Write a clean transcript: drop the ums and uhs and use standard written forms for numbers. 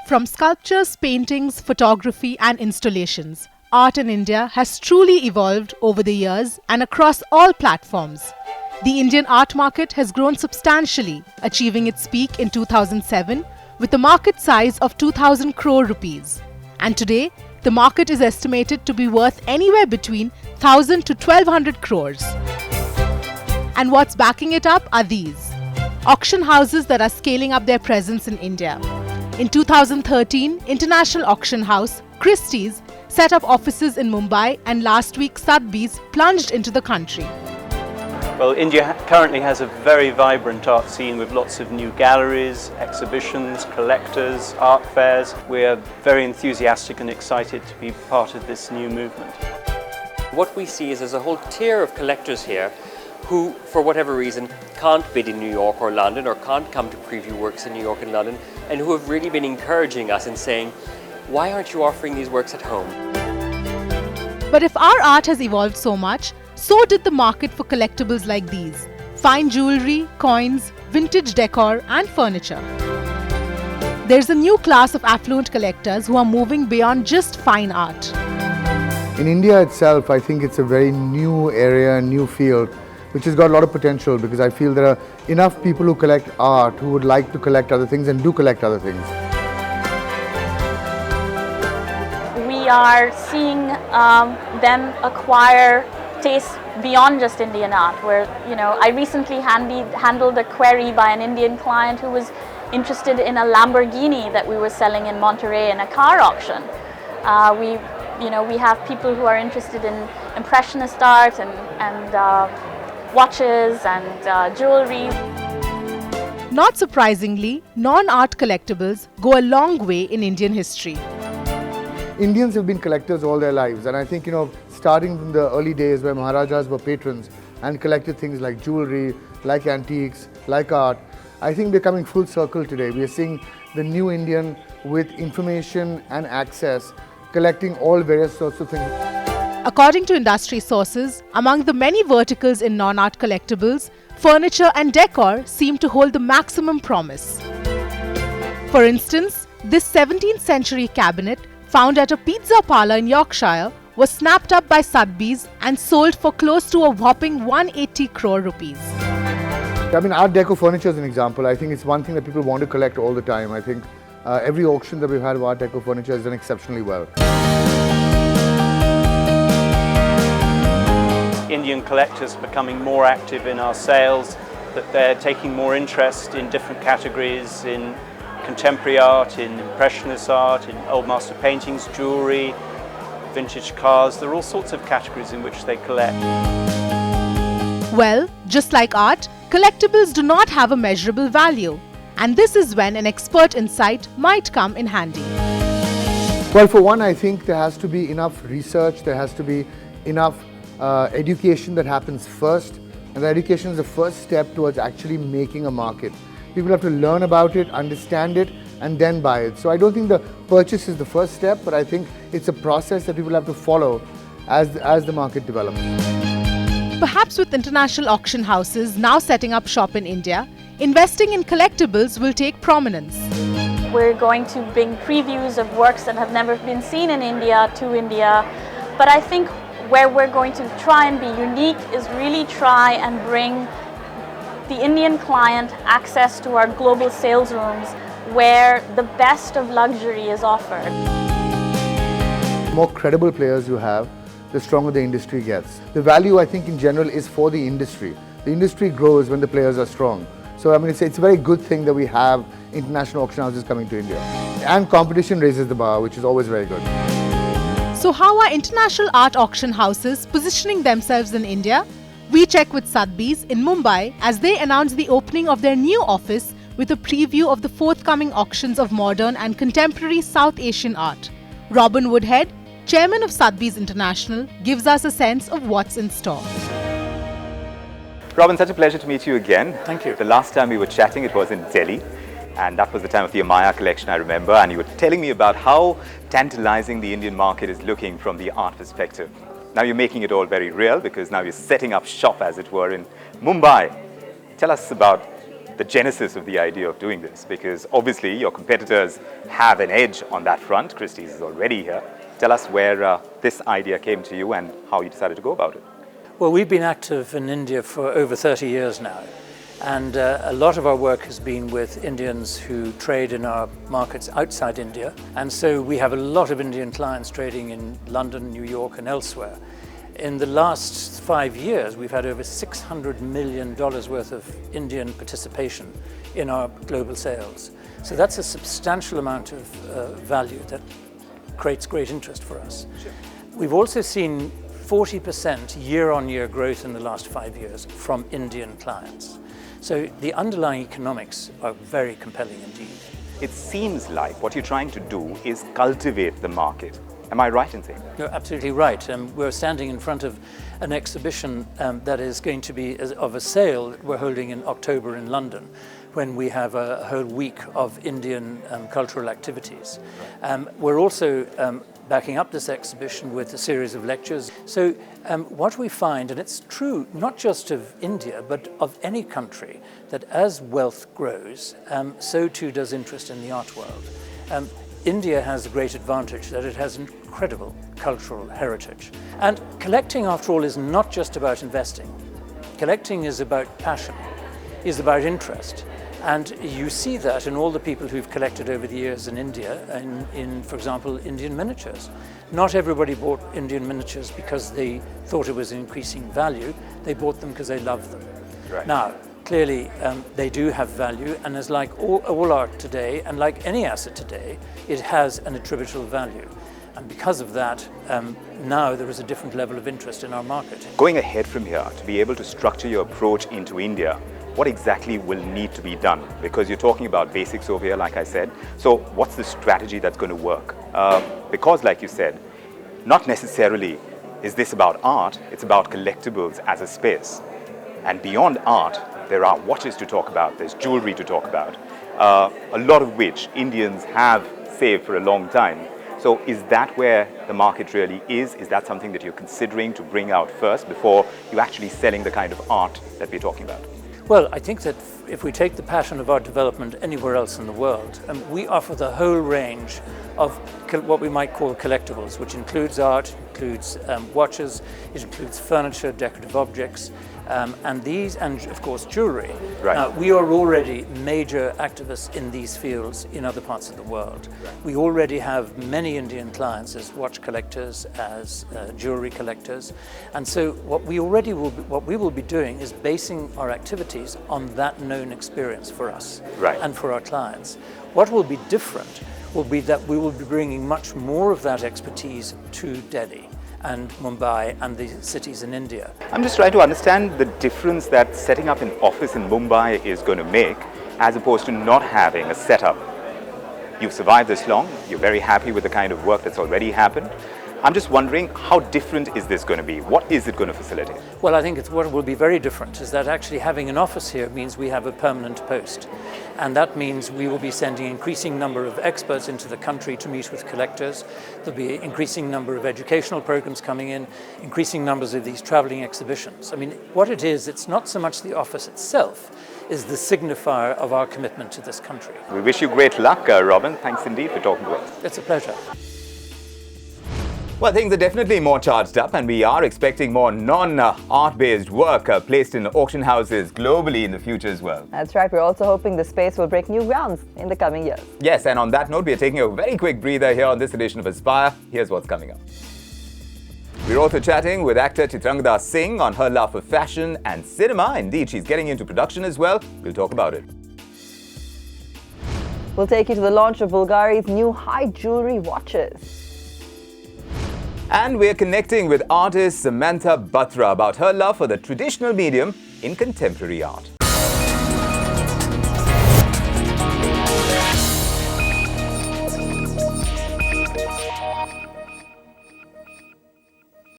From sculptures, paintings, photography and installations, art in India has truly evolved over the years and across all platforms. The Indian art market has grown substantially, achieving its peak in 2007 with a market size of 2,000 crore rupees. And today, the market is estimated to be worth anywhere between 1,000 to 1,200 crores. And what's backing it up are these auction houses that are scaling up their presence in India. In 2013, international auction house Christie's set up offices in Mumbai, and last week Sotheby's plunged into the country. Well, India currently has a very vibrant art scene with lots of new galleries, exhibitions, collectors, art fairs. We are very enthusiastic and excited to be part of this new movement. What we see is there's a whole tier of collectors here who, for whatever reason, can't bid in New York or London or can't come to preview works in New York and London, and who have really been encouraging us and saying, why aren't you offering these works at home? But if our art has evolved so much, so did the market for collectibles like these: fine jewelry, coins, vintage decor and furniture. There's a new class of affluent collectors who are moving beyond just fine art. In India itself, I think it's a very new area, new field, which has got a lot of potential, because I feel there are enough people who collect art who would like to collect other things and do collect other things. We are seeing them acquire tastes beyond just Indian art, where, I recently handled a query by an Indian client who was interested in a Lamborghini that we were selling in Monterey in a car auction. We have people who are interested in impressionist art and watches and jewelry. Not surprisingly, non-art collectibles go a long way in Indian history. Indians have been collectors all their lives, and I think, starting from the early days where Maharajas were patrons and collected things like jewelry, like antiques, like art, I think we're coming full circle today. We are seeing the new Indian with information and access, collecting all various sorts of things. According to industry sources, among the many verticals in non-art collectibles, furniture and decor seem to hold the maximum promise. For instance, this 17th century cabinet, found at a pizza parlor in Yorkshire, was snapped up by Sotheby's and sold for close to a whopping 180 crore rupees. Art deco furniture is an example. I think it's one thing that people want to collect all the time. I think every auction that we've had of art deco furniture has done exceptionally well. Indian collectors are becoming more active in our sales, that they're taking more interest in different categories, in contemporary art, in impressionist art, in old master paintings, jewelry, vintage cars. There are all sorts of categories in which they collect. Well, just like art, collectibles do not have a measurable value. And this is when an expert insight might come in handy. Well, for one, I think there has to be enough research, there has to be enough education that happens first, and the education is the first step towards actually making a market. People have to learn about it, understand it, and then buy it. So I don't think the purchase is the first step, but I think it's a process that people have to follow as the market develops. Perhaps with international auction houses now setting up shop in India, investing in collectibles will take prominence. We're going to bring previews of works that have never been seen in India to India, but I think where we're going to try and be unique is really try and bring the Indian client access to our global sales rooms where the best of luxury is offered. The more credible players you have, the stronger the industry gets. The value, I think, in general is for the industry. The industry grows when the players are strong. So it's a very good thing that we have international auction houses coming to India. And competition raises the bar, which is always very good. So how are international art auction houses positioning themselves in India? We check with Sotheby's in Mumbai as they announce the opening of their new office with a preview of the forthcoming auctions of modern and contemporary South Asian art. Robin Woodhead, chairman of Sotheby's International, gives us a sense of what's in store. Robin, such a pleasure to meet you again. Thank you. The last time we were chatting, it was in Delhi, and that was the time of the Amaya collection, I remember, and you were telling me about how tantalizing the Indian market is looking from the art perspective. Now you're making it all very real, because now you're setting up shop, as it were, in Mumbai. Tell us about the genesis of the idea of doing this? Because obviously your competitors have an edge on that front. Christie's is already here. Tell us where this idea came to you and how you decided to go about it. Well, we've been active in India for over 30 years now. And a lot of our work has been with Indians who trade in our markets outside India. And so we have a lot of Indian clients trading in London, New York, and elsewhere. In the last 5 years, we've had over $600 million worth of Indian participation in our global sales. So that's a substantial amount of value that creates great interest for us. We've also seen 40% year-on-year growth in the last 5 years from Indian clients. So the underlying economics are very compelling indeed. It seems like what you're trying to do is cultivate the market. Am I right in saying that? You're absolutely right. We're standing in front of an exhibition that is going to be of a sale that we're holding in October in London, when we have a whole week of Indian cultural activities. We're also backing up this exhibition with a series of lectures. So what we find, and it's true not just of India, but of any country, that as wealth grows, so too does interest in the art world. India has a great advantage that it has incredible cultural heritage. And collecting, after all, is not just about investing. Collecting is about passion, is about interest. And you see that in all the people who've collected over the years in India, in, for example, Indian miniatures. Not everybody bought Indian miniatures because they thought it was increasing value. They bought them because they loved them. Right. Now, clearly, they do have value, and as like all art today, and like any asset today, it has an attributable value. And because of that, now there is a different level of interest in our market. Going ahead from here, to be able to structure your approach into India, what exactly will need to be done? Because you're talking about basics over here, like I said. So what's the strategy that's going to work? Because like you said, not necessarily is this about art, it's about collectibles as a space. And beyond art, there are watches to talk about, there's jewelry to talk about, a lot of which Indians have saved for a long time. So is that where the market really is? Is that something that you're considering to bring out first before you're actually selling the kind of art that we're talking about? Well, I think that if we take the passion of art development anywhere else in the world, we offer the whole range of what we might call collectibles, which includes art, includes watches, it includes furniture, decorative objects, and of course jewelry. Right. Now, we are already major activists in these fields in other parts of the world. Right. We already have many Indian clients as watch collectors, as jewelry collectors, and so what we will be doing is basing our activities on that known experience for us. Right. And for our clients. What will be different will be that we will be bringing much more of that expertise to Delhi and Mumbai and the cities in India. I'm just trying to understand the difference that setting up an office in Mumbai is going to make as opposed to not having a setup. You've survived this long, you're very happy with the kind of work that's already happened. I'm just wondering, how different is this going to be? What is it going to facilitate? Well, I think what will be very different is that actually having an office here means we have a permanent post. And that means we will be sending an increasing number of experts into the country to meet with collectors. There'll be an increasing number of educational programs coming in, increasing numbers of these traveling exhibitions. I mean, what it is, it's not so much the office itself, is the signifier of our commitment to this country. We wish you great luck, Robin. Thanks indeed for talking to us. It's a pleasure. Well, things are definitely more charged up, and we are expecting more non-art-based work placed in auction houses globally in the future as well. That's right. We're also hoping the space will break new grounds in the coming years. Yes, and on that note, we are taking a very quick breather here on this edition of Aspire. Here's what's coming up. We're also chatting with actor Chitrangada Singh on her love for fashion and cinema. Indeed, she's getting into production as well. We'll talk about it. We'll take you to the launch of Bulgari's new high jewelry watches. And we're connecting with artist Samantha Batra about her love for the traditional medium in contemporary art.